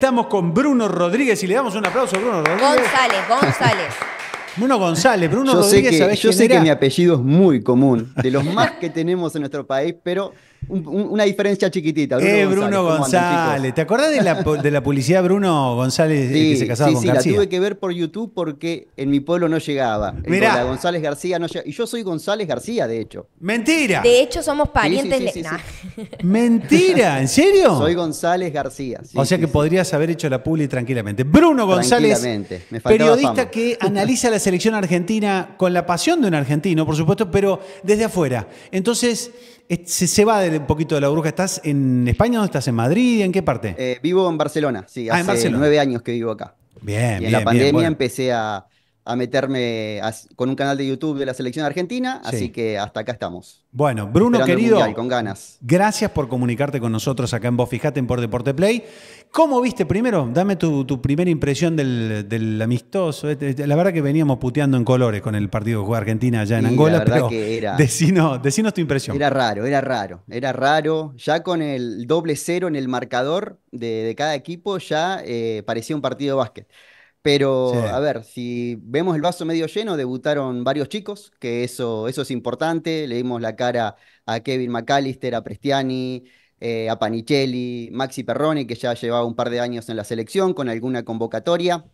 estamos con Bruno Rodríguez y le damos un aplauso a Bruno Rodríguez. González. Bruno Yo sé Rodríguez, ¿sabés yo quién sé que era? mi apellido es muy común, de los más que tenemos en nuestro país, pero una diferencia chiquitita. Bruno ¿Cómo andan, chicos? González. ¿Te acordás de la publicidad Bruno González que se Sí, casaba sí, con sí, la García? tuve que ver por YouTube porque en mi pueblo no llegaba. La Mirá, González García no llegaba. Y yo soy González García, de hecho. mentira. De hecho, somos parientes. Sí, sí, sí, Nah. Mentira, ¿en serio? Soy González García. Sí, O sea sí, que sí. podrías haber hecho la publi tranquilamente. Bruno González, Tranquilamente, me faltaba periodista fama. que analiza la selección argentina con la pasión de un argentino, por supuesto, pero desde afuera. Entonces, se va un poquito de la burbuja. ¿Estás en España o estás en Madrid? ¿En qué parte? Vivo en Barcelona, sí, En hace Barcelona. 9 años que vivo acá. Bien, Y en la bien, bien. pandemia Bueno, empecé a meterme con un canal de YouTube de la selección argentina, así sí. que hasta acá estamos. Bueno, Bruno, Esperando el querido, Mundial, con ganas. gracias por comunicarte con nosotros acá en Vos Fijate en Por Deporte Play. ¿Cómo viste primero? Dame tu primera impresión del amistoso. La verdad que veníamos puteando en colores con el partido que juega Argentina allá en Y Angola, la verdad pero que decinos tu impresión. era raro, era raro, era raro. Ya con el doble cero en el marcador de cada equipo ya parecía un partido de básquet. Sí. Pero, a ver, si vemos el vaso medio lleno, debutaron varios chicos, que eso es importante. Le dimos la cara a Kevin McAllister, a Prestiani, a Panichelli, Maxi Perrone, que ya llevaba un par de años en la selección con alguna convocatoria.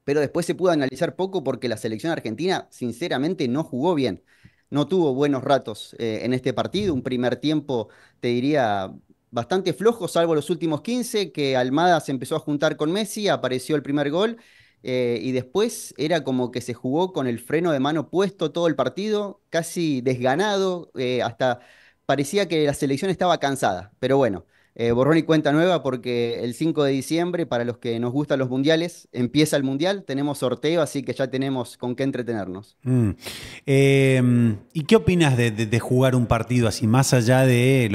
Pero después se pudo analizar poco porque la selección argentina, sinceramente, no jugó bien. No tuvo buenos ratos en este partido. Un primer tiempo, te diría, bastante flojo, salvo los últimos 15, que Almada se empezó a juntar con Messi, apareció el primer gol, y después era como que se jugó con el freno de mano puesto todo el partido, casi desganado, hasta parecía que la selección estaba cansada. Pero bueno. Borrón y cuenta nueva porque el 5 de diciembre, para los que nos gustan los mundiales, empieza el mundial, tenemos sorteo, así que ya tenemos con qué entretenernos. Mm. ¿Y qué opinas de jugar un partido así, más allá de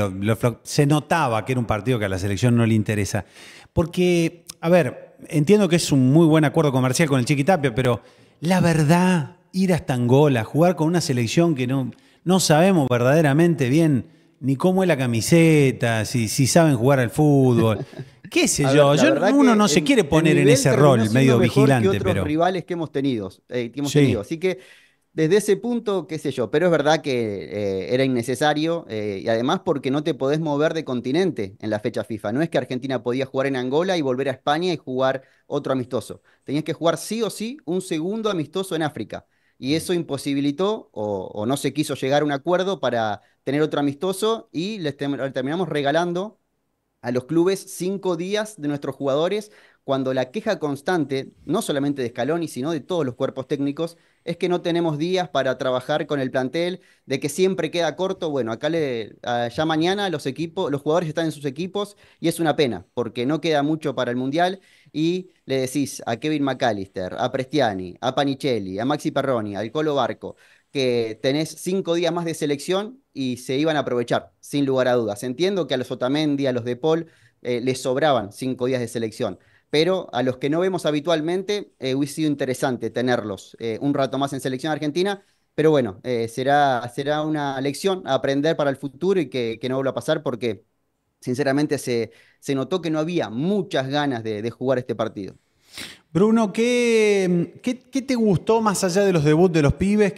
se notaba que era un partido que a la selección no le interesa? Porque, a ver, entiendo que es un muy buen acuerdo comercial con el Chiqui Tapia, pero la verdad, ir hasta Angola, jugar con una selección que no sabemos verdaderamente bien ni cómo es la camiseta, si saben jugar al fútbol. ¿Qué sé A yo? ver, la verdad Uno que no se quiere poner el en nivel ese terminó rol siendo medio mejor que vigilante, otros pero rivales que hemos tenido, sí. Así que desde ese punto, qué sé yo, pero es verdad que era innecesario, y además porque no te podés mover de continente en la fecha FIFA. No es que Argentina podía jugar en Angola y volver a España y jugar otro amistoso. Tenías que jugar sí o sí un segundo amistoso en África. Y eso imposibilitó o no se quiso llegar a un acuerdo para tener otro amistoso y terminamos regalando a los clubes 5 días de nuestros jugadores, cuando la queja constante, no solamente de Scaloni, sino de todos los cuerpos técnicos, es que no tenemos días para trabajar con el plantel, de que siempre queda corto. Bueno, ya mañana los jugadores están en sus equipos y es una pena, porque no queda mucho para el Mundial y le decís a Kevin McAllister, a Prestiani, a Panichelli, a Maxi Perroni, al Colo Barco, que tenés 5 días más de selección y se iban a aprovechar, sin lugar a dudas. Entiendo que a los Otamendi, a los De Paul, les sobraban 5 días de selección, pero a los que no vemos habitualmente, hubiese sido interesante tenerlos un rato más en selección argentina. Pero bueno, será una lección a aprender para el futuro y que no vuelva a pasar porque sinceramente se notó que no había muchas ganas de jugar este partido. Bruno, ¿qué te gustó más allá de los debuts de los pibes?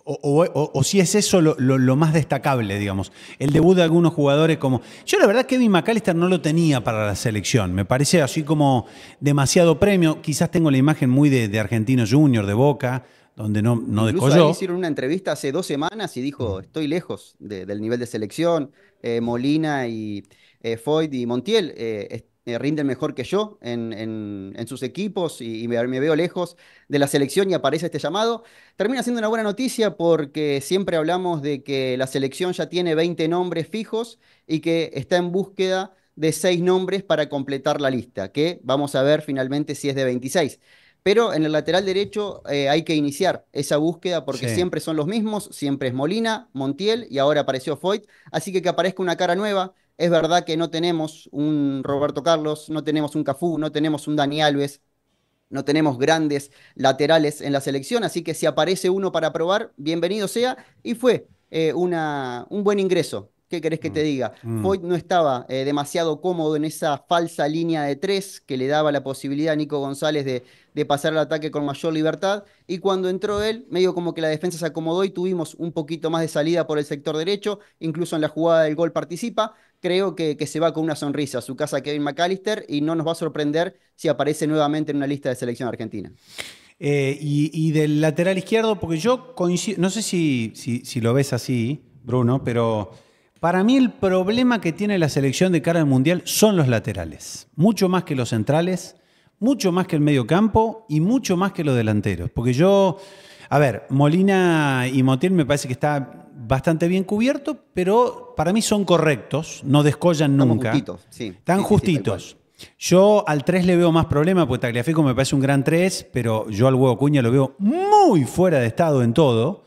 O si es eso lo más destacable, digamos. El debut de algunos jugadores como... Yo la verdad Kevin McAllister no lo tenía para la selección. Me parece así como demasiado premio. Quizás tengo la imagen muy de Argentino Junior, de Boca, donde no Incluso ahí descolló. hicieron una entrevista hace 2 semanas y dijo, estoy lejos del nivel de selección. Molina y Foyt y Montiel rinden mejor que yo en sus equipos y me veo lejos de la selección y aparece este llamado. Termina siendo una buena noticia porque siempre hablamos de que la selección ya tiene 20 nombres fijos y que está en búsqueda de 6 nombres para completar la lista, que vamos a ver finalmente si es de 26. Pero en el lateral derecho hay que iniciar esa búsqueda porque Sí. siempre son los mismos, siempre es Molina, Montiel y ahora apareció Foyt, así que aparezca una cara nueva. Es verdad que no tenemos un Roberto Carlos, no tenemos un Cafú, no tenemos un Dani Alves, no tenemos grandes laterales en la selección, así que si aparece uno para probar, bienvenido sea, y fue un buen ingreso ¿Qué querés que te diga? Mm. Foyt no estaba demasiado cómodo en esa falsa línea de tres que le daba la posibilidad a Nico González de pasar al ataque con mayor libertad. Y cuando entró él, medio como que la defensa se acomodó y tuvimos un poquito más de salida por el sector derecho. Incluso en la jugada del gol participa. Creo que se va con una sonrisa a su casa Kevin McAllister y no nos va a sorprender si aparece nuevamente en una lista de selección argentina. Y del lateral izquierdo, porque yo coincido, no sé si lo ves así, Bruno, pero para mí el problema que tiene la selección de cara al Mundial son los laterales. Mucho más que los centrales, mucho más que el medio campo y mucho más que los delanteros. Porque a ver, Molina y Montiel me parece que está bastante bien cubierto, pero para mí son correctos, no descollan Estamos nunca. justitos, sí. Están Sí, sí, justitos. Yo al 3 le veo más problema, porque Tagliafico me parece un gran 3, pero yo al Huevo Cuña lo veo muy fuera de estado en todo.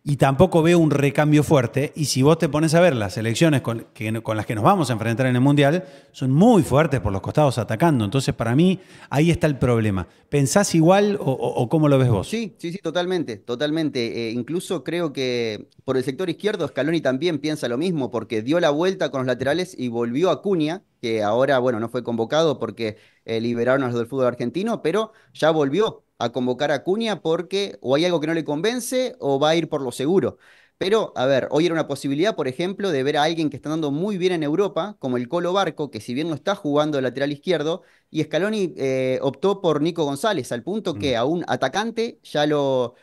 Y tampoco veo un recambio fuerte. Y si vos te pones a ver las selecciones con las que nos vamos a enfrentar en el Mundial, son muy fuertes por los costados atacando. Entonces, para mí, ahí está el problema. ¿Pensás igual o cómo lo ves vos? Sí, sí, sí, totalmente, totalmente. Incluso creo que por el sector izquierdo Scaloni también piensa lo mismo, porque dio la vuelta con los laterales y volvió a Acuña, que ahora, bueno, no fue convocado porque liberaron a los del fútbol argentino, pero ya volvió a convocar a Acuña porque o hay algo que no le convence o va a ir por lo seguro. Pero, a ver, hoy era una posibilidad, por ejemplo, de ver a alguien que está andando muy bien en Europa, como el Colo Barco, que si bien no está jugando de lateral izquierdo, y Scaloni optó por Nico González, al punto Mm. que a un atacante ya lo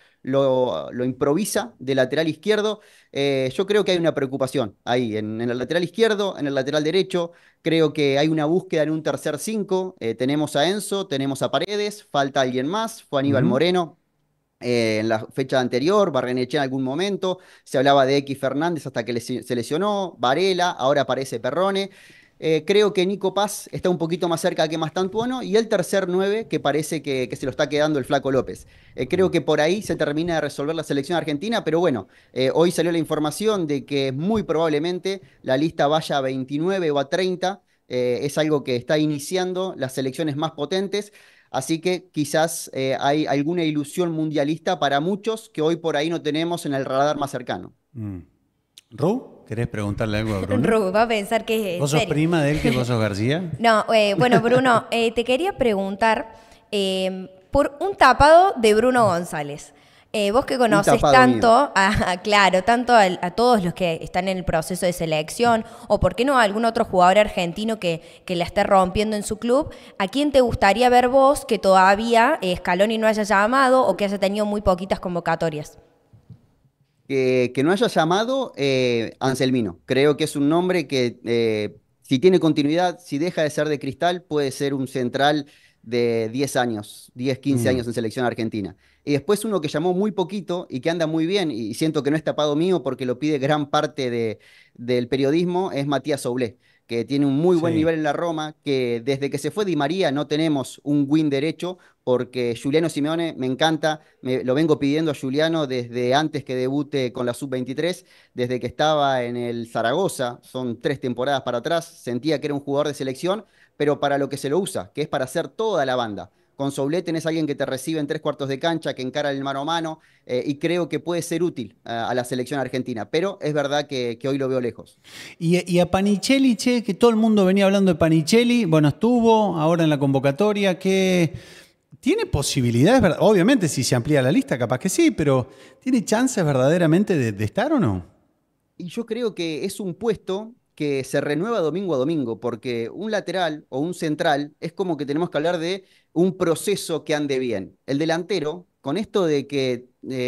improvisa de lateral izquierdo. Yo creo que hay una preocupación ahí, en el lateral izquierdo, en el lateral derecho. Creo que hay una búsqueda en un tercer cinco. Tenemos a Enzo, tenemos a Paredes, falta alguien más, fue Aníbal Ujú. Moreno. En la fecha anterior, Barrenechea en algún momento, se hablaba de X Fernández hasta que se lesionó, Varela, ahora aparece Perrone. Creo que Nico Paz está un poquito más cerca que Mastantuono y el tercer 9 que parece que se lo está quedando el Flaco López. Creo que por ahí se termina de resolver la selección argentina, pero bueno, hoy salió la información de que muy probablemente la lista vaya a 29 o a 30. Es algo que está iniciando las selecciones más potentes. Así que quizás hay alguna ilusión mundialista para muchos que hoy por ahí no tenemos en el radar más cercano. Mm. ¿Ru? ¿Querés preguntarle algo a Bruno? Ru, va a pensar que es en ¿Vos sos serio. prima de él que vos sos García? No, bueno, Bruno, te quería preguntar por un tapado de Bruno González. Vos que conoces tapado tanto, claro, tanto a todos los que están en el proceso de selección, o por qué no a algún otro jugador argentino que la esté rompiendo en su club, ¿a quién te gustaría ver vos que todavía Scaloni no haya llamado o que haya tenido muy poquitas convocatorias? Que no haya llamado Anselmino. Creo que es un nombre que si tiene continuidad, si deja de ser de Cristal, puede ser un central de 10 años, 10, 15 Mm. años en selección argentina. Y después uno que llamó muy poquito y que anda muy bien, y siento que no es tapado mío porque lo pide gran parte del periodismo, es Matías Soulé, que tiene un muy buen Sí. nivel en la Roma, que desde que se fue Di María no tenemos un win derecho, porque Giuliano Simeone me encanta, lo vengo pidiendo a Giuliano desde antes que debute con la Sub-23, desde que estaba en el Zaragoza, son 3 temporadas para atrás, sentía que era un jugador de selección, pero para lo que se lo usa, que es para hacer toda la banda. Con Soulé tenés a alguien que te recibe en 3 cuartos de cancha, que encara el mano a mano, y creo que puede ser útil a la selección argentina, pero es verdad que hoy lo veo lejos. Y a Panicelli, che, que todo el mundo venía hablando de Panicelli, bueno, estuvo ahora en la convocatoria, que tiene posibilidades, obviamente si se amplía la lista, capaz que sí, pero ¿tiene chances verdaderamente de estar o no? Y yo creo que es un puesto que se renueva domingo a domingo, porque un lateral o un central es como que tenemos que hablar de un proceso que ande bien. El delantero, con esto de que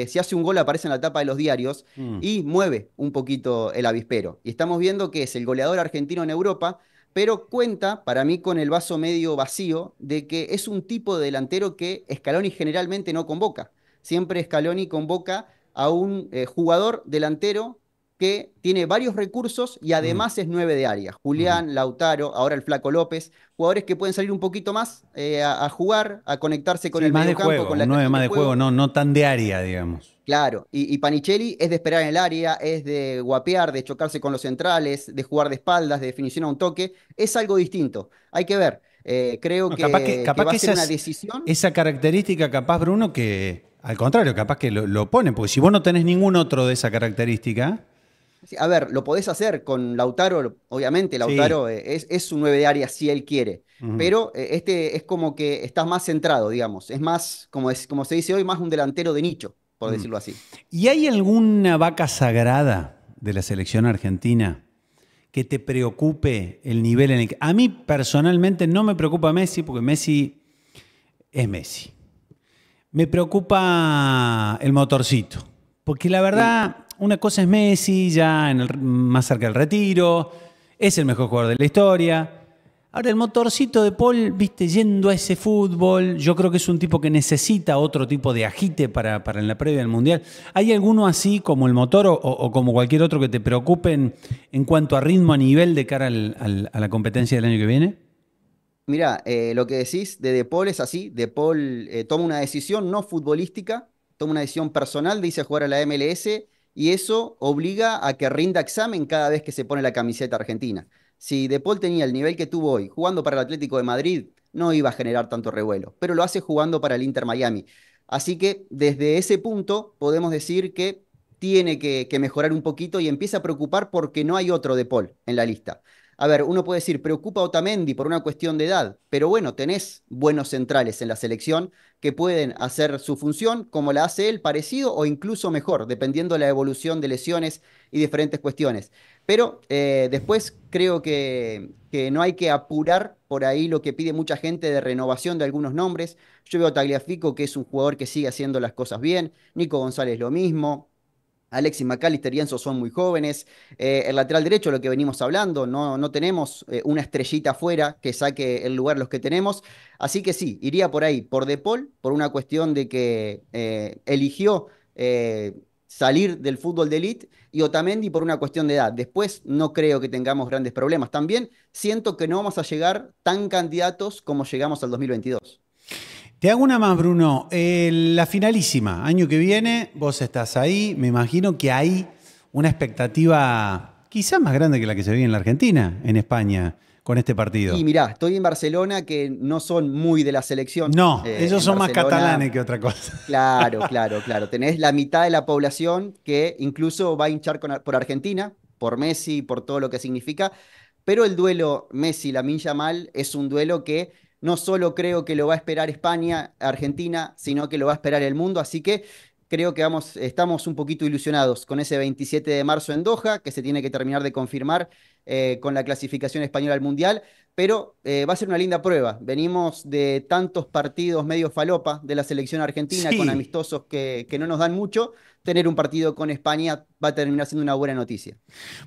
si hace un gol aparece en la tapa de los diarios Mm. y mueve un poquito el avispero. Y estamos viendo que es el goleador argentino en Europa, pero cuenta para mí con el vaso medio vacío de que es un tipo de delantero que Scaloni generalmente no convoca. Siempre Scaloni convoca a un jugador delantero que tiene varios recursos y Mm. además es 9 de área. Ujú. Julián, Lautaro, ahora el Flaco López, jugadores que pueden salir un poquito más a jugar, a conectarse con Sí, el más de mediocampo, juego, con un la 9 creación más de de juego, juego. no tan de área, digamos. Claro, y Panicelli es de esperar en el área, es de guapear, de chocarse con los centrales, de jugar de espaldas, de definición a un toque. Es algo distinto. Hay que ver. Creo No, que capaz va a que ser una decisión. esa característica, capaz, Bruno, que al contrario, capaz que lo pone, porque si vos no tenés ningún otro de esa característica, Sí, a ver, lo podés hacer con Lautaro, obviamente, Sí. Lautaro es un 9 de área si él quiere, Ujú. pero este es como que estás más centrado, digamos, es más, como se dice hoy, más un delantero de nicho, por Mm. decirlo así. ¿Y hay alguna vaca sagrada de la selección argentina que te preocupe el nivel en el que... A mí personalmente no me preocupa Messi, porque Messi es Messi. Me preocupa el motorcito, porque la Mm. verdad, una cosa es Messi, ya más cerca del retiro, es el mejor jugador de la historia. Ahora, el motorcito de Paul, viste, yendo a ese fútbol, yo creo que es un tipo que necesita otro tipo de agite para en la previa del Mundial. ¿Hay alguno así como el motor o como cualquier otro que te preocupe en cuanto a ritmo, a nivel de cara a la competencia del año que viene? Mirá, lo que decís de Paul es así. De Paul toma una decisión no futbolística, toma una decisión personal de irse a jugar a la MLS y eso obliga a que rinda examen cada vez que se pone la camiseta argentina. Si De Paul tenía el nivel que tuvo hoy jugando para el Atlético de Madrid, no iba a generar tanto revuelo, pero lo hace jugando para el Inter Miami. Así que desde ese punto podemos decir que tiene que mejorar un poquito y empieza a preocupar porque no hay otro De Paul en la lista. A ver, uno puede decir, preocupa a Otamendi por una cuestión de edad, pero bueno, tenés buenos centrales en la selección que pueden hacer su función como la hace él, parecido o incluso mejor, dependiendo de la evolución de lesiones y diferentes cuestiones. Pero después creo que no hay que apurar por ahí lo que pide mucha gente de renovación de algunos nombres. Yo veo a Tagliafico, que es un jugador que sigue haciendo las cosas bien, Nico González lo mismo. Alexis McAllister y Enzo son muy jóvenes. El lateral derecho, lo que venimos hablando, no tenemos una estrellita afuera que saque el lugar los que tenemos. Así que sí, iría por ahí, por De Paul, por una cuestión de que eligió salir del fútbol de élite y Otamendi por una cuestión de edad. Después no creo que tengamos grandes problemas. También siento que no vamos a llegar tan candidatos como llegamos al 2022. Te hago una más, Bruno. La finalísima, año que viene, vos estás ahí. Me imagino que hay una expectativa quizás más grande que la que se vive en la Argentina, en España, con este Y partido. mirá, estoy en Barcelona, que no son muy de la selección. No, ellos En son más catalanes Barcelona, que otra cosa. claro, claro, claro. Tenés la mitad de la población que incluso va a hinchar por Argentina, por Messi, por todo lo que significa. Pero el duelo Messi-Lamine Yamal es un duelo que no solo creo que lo va a esperar España, Argentina, sino que lo va a esperar el mundo. Así que creo que estamos un poquito ilusionados con ese 27 de marzo en Doha, que se tiene que terminar de confirmar con la clasificación española al Mundial. Pero va a ser una linda prueba. Venimos de tantos partidos medio falopa de la selección argentina con Sí. amistosos que no nos dan mucho. Tener un partido con España va a terminar siendo una buena noticia.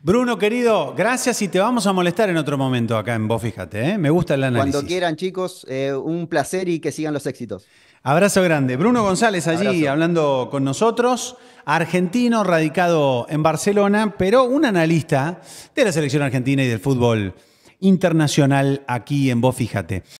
Bruno, querido, gracias y te vamos a molestar en otro momento acá en Vos Fíjate, ¿eh? Me gusta el Cuando análisis. quieran, chicos, un placer y que sigan los éxitos. Abrazo grande. Bruno González allí Abrazo. hablando con nosotros, argentino radicado en Barcelona, pero un analista de la selección argentina y del fútbol internacional aquí en Vos Fíjate.